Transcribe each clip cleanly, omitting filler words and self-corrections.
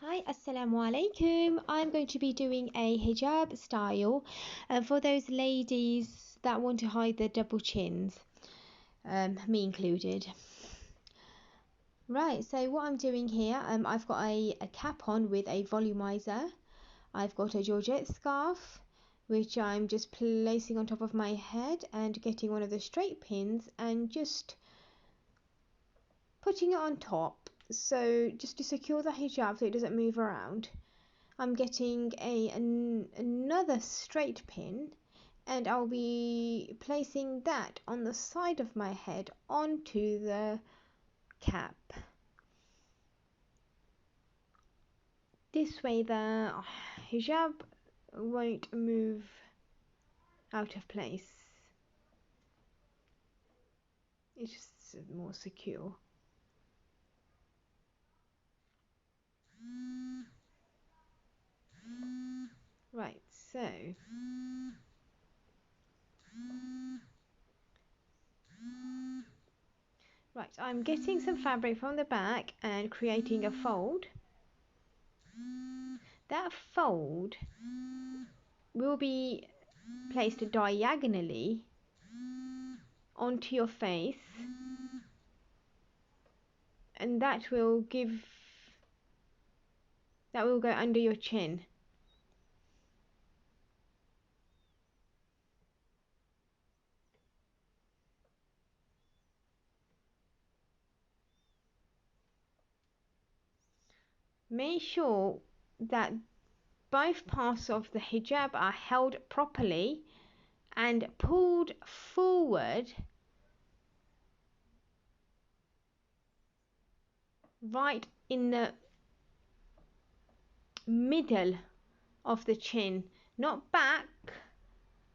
Hi, Assalamu alaikum. I'm going to be doing a hijab style for those ladies that want to hide their double chins, me included. Right, so what I'm doing here, I've got a cap on with a volumizer. I've got a georgette scarf, which I'm just placing on top of my head and getting one of the straight pins and just putting it on top. So just to secure the hijab so it doesn't move around. I'm getting another straight pin and I'll be placing that on the side of my head onto the cap. This way the hijab won't move out of place. It's just more secure. Right, so I'm getting some fabric from the back and creating a fold. That fold will be placed diagonally onto your face, and that will go under your chin. Make sure that both parts of the hijab are held properly and pulled forward right in the middle of the chin, not back,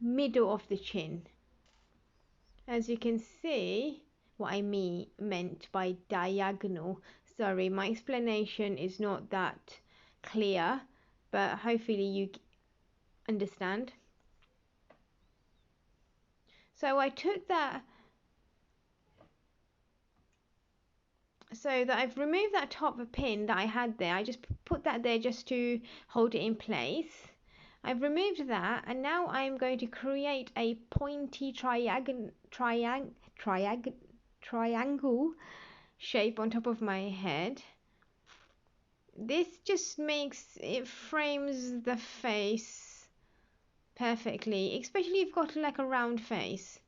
middle of the chin. As you can see, what I meant by diagonal. Sorry, my explanation is not that clear, but hopefully you understand. So I took that, so that I've removed that top pin that I had there. I just put that there just to hold it in place. I've removed that, and now I'm going to create a pointy triangle shape on top of my head. This just frames the face perfectly, especially if you've got like a round face.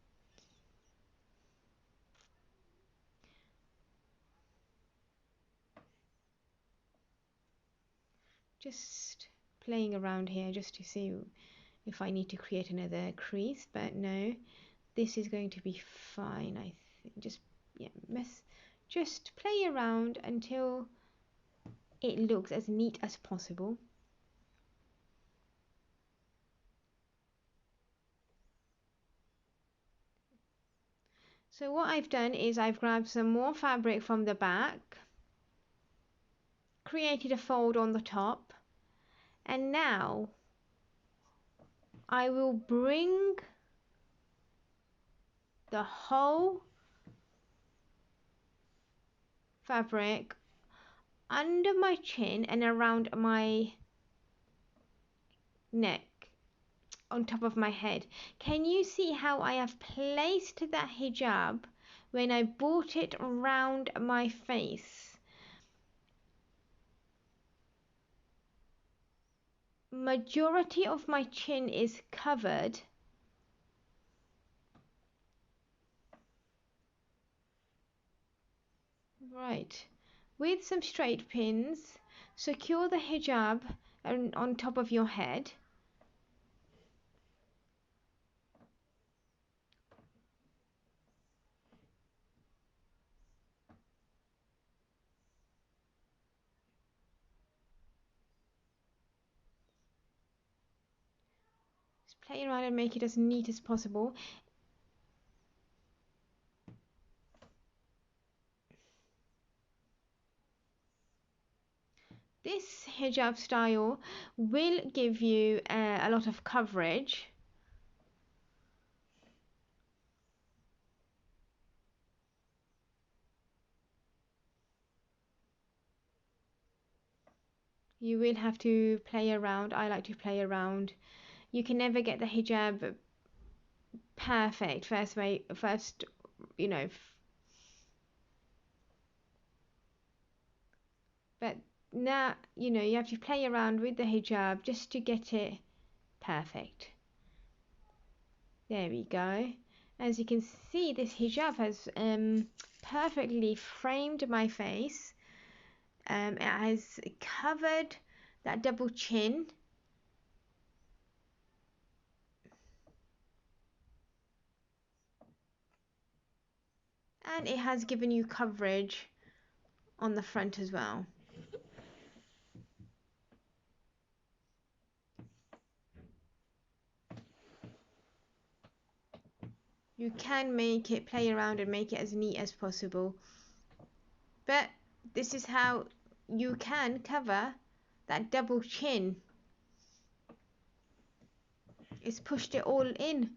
Just playing around here just to see if I need to create another crease, but no, this is going to be fine. I think just play around until it looks as neat as possible. So what I've done is I've grabbed some more fabric from the back, created a fold on the top, and now I will bring the whole fabric under my chin and around my neck, on top of my head. Can you see how I have placed that hijab when I brought it around my face? Majority of my chin is covered. Right, with some straight pins, secure the hijab on top of your head. Just play around and make it as neat as possible. This hijab style will give you a lot of coverage. You will have to play around. I like to play around. You can never get the hijab perfect first, you know, but now, you know, you have to play around with the hijab just to get it perfect. There we go. As you can see, this hijab has perfectly framed my face. It has covered that double chin. And it has given you coverage on the front as well. You can make it, play around and make it as neat as possible. But this is how you can cover that double chin. It's pushed it all in.